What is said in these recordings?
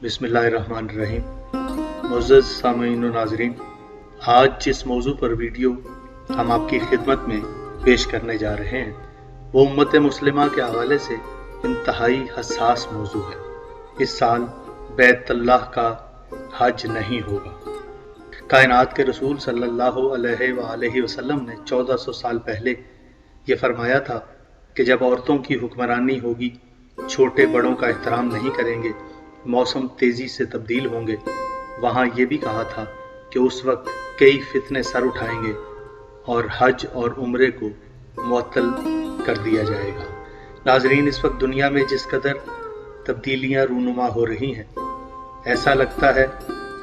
बिस्मिल्लाहिर्रहमानिर्रहीम। मुअज़्ज़ज़ सामीईन व नाज़रीन, आज जिस मौजू पर वीडियो हम आपकी खिदमत में पेश करने जा रहे हैं वो उम्मत मुस्लिमा के हवाले से इंतहाई हसास मौजू है। इस साल बैतुल्लाह का हज नहीं होगा। कायनात के रसूल सल्लल्लाहु अलैहि वसल्लम ने 1400 साल पहले ये फरमाया था कि जब औरतों की हुक्मरानी होगी, छोटे बड़ों का एहतराम नहीं करेंगे, मौसम तेज़ी से तब्दील होंगे। वहाँ ये भी कहा था कि उस वक्त कई फितने सर उठाएंगे और हज और उम्रे को मुअत्तल कर दिया जाएगा। नाज़रीन, इस वक्त दुनिया में जिस कदर तब्दीलियाँ रूनुमा हो रही हैं, ऐसा लगता है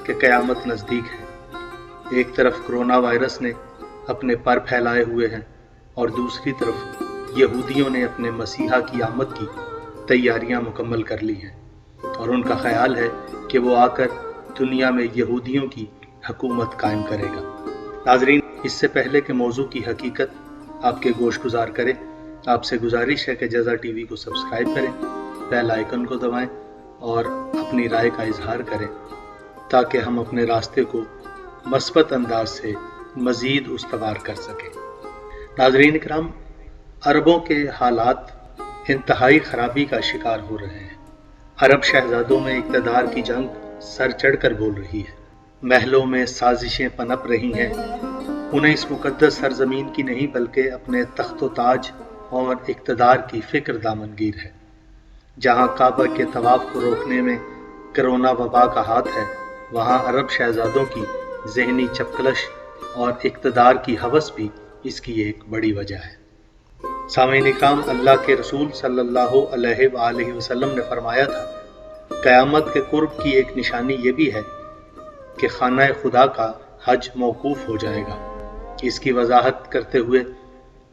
कि क़यामत नज़दीक है। एक तरफ कोरोना वायरस ने अपने पर फैलाए हुए हैं और दूसरी तरफ यहूदियों ने अपने मसीहा की आमद की तैयारियां मुकम्मल कर ली हैं और उनका ख्याल है कि वो आकर दुनिया में यहूदियों की हुकूमत कायम करेगा। नाज़रीन, इससे पहले कि मौजू की हकीकत आपके गोशगुजार करें, आपसे गुजारिश है कि जज़ा टीवी को सब्सक्राइब करें, बेल आइकन को दबाएं और अपनी राय का इजहार करें ताकि हम अपने रास्ते को मस्बत अंदाज से मज़ीद उस्तवार कर सकें। नाज़रीन इकराम, अरबों के हालात इंतहाई खराबी का शिकार हो रहे हैं। अरब शहजादों में इक़्तिदार की जंग सर चढ़कर बोल रही है। महलों में साजिशें पनप रही हैं। उन्हें इस मुक़द्दस सरजमीन की नहीं बल्कि अपने तख्त व ताज और इक़्तिदार की फ़िक्र दामनगीर है। जहाँ काबा के तवाफ़ को रोकने में कोरोना वबा का हाथ है, वहाँ अरब शहजादों की ज़हनी चपकलश और इक़्तिदार की हवस भी इसकी एक बड़ी वजह है। सामीन इकराम, अल्लाह के रसूल सल्लल्लाहु अलैहि वसल्लम ने फरमाया था, क़यामत के कुर्ब की एक निशानी ये भी है कि खाना खुदा का हज मौकूफ़ हो जाएगा। इसकी वजाहत करते हुए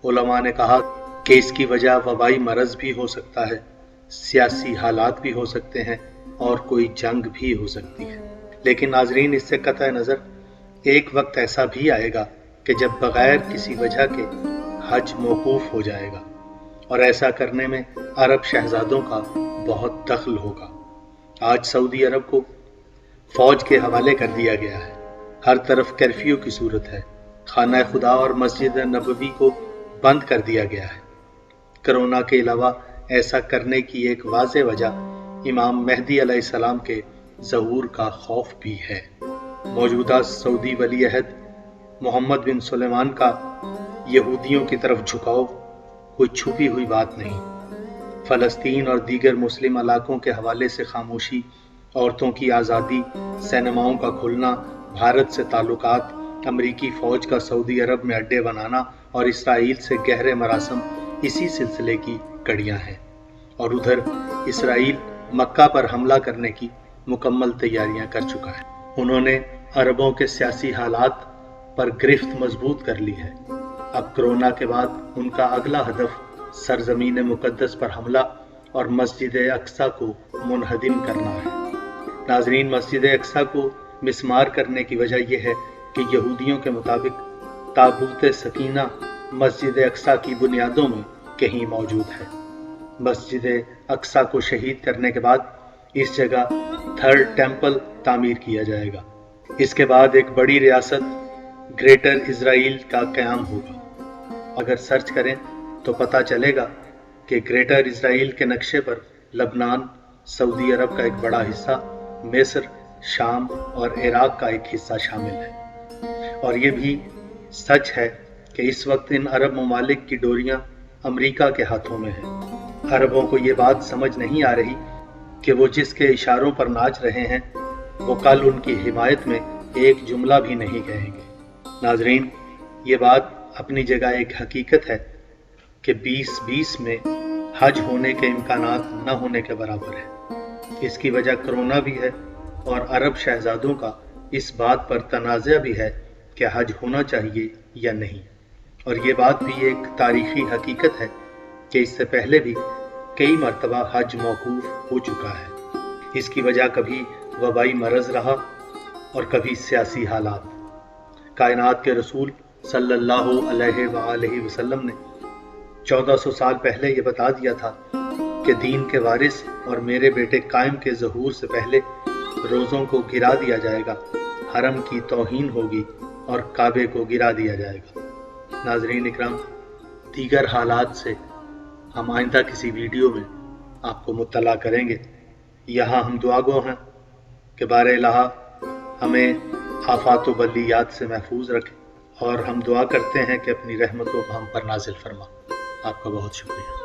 उलमा ने कहा कि इसकी वजह वबाई मरज़ भी हो सकता है, सियासी हालात भी हो सकते हैं और कोई जंग भी हो सकती है। लेकिन नाज़रीन, इससे कतई नज़र एक वक्त ऐसा भी आएगा कि जब बग़ैर किसी वजह के हज मौकूफ़ हो जाएगा और ऐसा करने में अरब शहजादों का बहुत दखल होगा। आज सऊदी अरब को फ़ौज के हवाले कर दिया गया है। हर तरफ कर्फ्यू की सूरत है। खाना खुदा और मस्जिद नबवी को बंद कर दिया गया है। कोरोना के अलावा ऐसा करने की एक वाज़ेह वजह इमाम मेहदी अलैहिस्सलाम के ज़हूर का खौफ भी है। मौजूदा सऊदी वली अहद मोहम्मद बिन सुलेमान का यहूदियों की तरफ झुकाव कोई छुपी हुई बात नहीं। फ़लस्तीन और दीगर मुस्लिम इलाकों के हवाले से खामोशी, औरतों की आज़ादी, सिनेमाओं का खुलना, भारत से ताल्लुकात, अमरीकी फ़ौज का सऊदी अरब में अड्डे बनाना और इसराइल से गहरे मरासम इसी सिलसिले की कड़ियाँ हैं। और उधर इसराइल मक्का पर हमला करने की मुकम्मल तैयारियां कर चुका है। उन्होंने अरबों के सियासी हालात पर गिरफ्त मजबूत कर ली है। अब कोरोना के बाद उनका अगला हदफ सरजमीन मुकद्दस पर हमला और मस्जिद अक्सा को मुनहदिम करना है। नाज़रीन, मस्जिद अक्सा को मिस्मार करने की वजह यह है कि यहूदियों के मुताबिक ताबूत सकीना मस्जिद अक्सा की बुनियादों में कहीं मौजूद है। मस्जिद अक्सा को शहीद करने के बाद इस जगह थर्ड टेम्पल तामीर किया जाएगा। इसके बाद एक बड़ी रियासत ग्रेटर इजराइल का क़याम होगा। अगर सर्च करें तो पता चलेगा कि ग्रेटर इजराइल के नक्शे पर लबनान, सऊदी अरब का एक बड़ा हिस्सा, मिस्र, शाम और इराक का एक हिस्सा शामिल है। और ये भी सच है कि इस वक्त इन अरब ममालिक की डोरियां अमेरिका के हाथों में हैं। अरबों को ये बात समझ नहीं आ रही कि वो जिसके इशारों पर नाच रहे हैं वो कल उनकी हिमायत में एक जुमला भी नहीं कहेंगे। नाज़रीन, ये बात अपनी जगह एक हकीकत है कि 2020 में हज होने के इम्कानात न होने के बराबर है। इसकी वजह कोरोना भी है और अरब शहजादों का इस बात पर तनाज़ा भी है कि हज होना चाहिए या नहीं। और ये बात भी एक तारीख़ी हकीकत है कि इससे पहले भी कई मरतबा हज मौकूफ़ हो चुका है। इसकी वजह कभी वबाई मरज़ रहा और कभी सियासी हालात। कायनात के रसूल सल्लल्लाहु अलैहि वसल्लम ने 1400 साल पहले ये बता दिया था कि दीन के वारिस और मेरे बेटे कायम के ज़हूर से पहले روزوں کو گرا دیا جائے گا، حرم کی توہین ہوگی اور کعبے کو گرا دیا جائے گا۔ ناظرین اکرام، دیگر حالات سے ہم آئندہ کسی ویڈیو میں آپ کو مطلع کریں گے۔ یہاں ہم دعا گو ہیں کہ بار الہ ہمیں آفات و بلیات سے محفوظ رکھے، اور ہم دعا کرتے ہیں کہ اپنی رحمتوں کو ہم پر نازل فرما۔ آپ کا بہت شکریہ۔